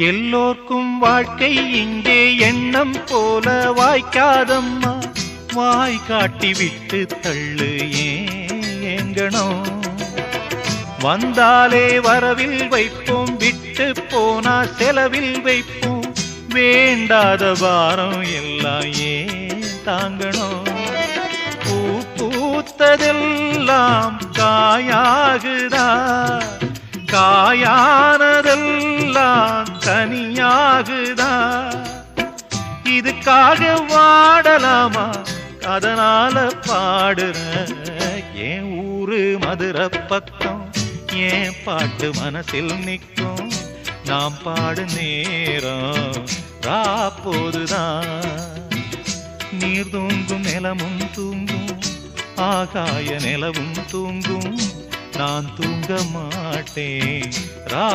எல்லோர்க்கும் வாழ்க்கை இங்கே எண்ணம் போல வாய்க்காதம்மா. வாய் காட்டி விட்டு தள்ளு ஏங்கணும். வந்தாலே வரவில் வைப்போம், விட்டு போனா செலவில் வைப்போம். வேண்டாத பாரம் எல்லாம் ஏன் தாங்கணும். பூ பூத்ததெல்லாம் காயாகுதா, காயானதெல்லாம் கனியாகுதா. இதுக்காக வாடலாமா, அதனால பாடுற. என் ஊரு மதுரை பக்கம், என் பாட்டு மனசில் நிற்கும். நாம் பாடு நேரம் ராப்போதுதான். நீர் தூங்கும் நிலமும் தூங்கும், ஆகாய நிலவும் தூங்கும். நான் தூங்க மாட்டேன் ரா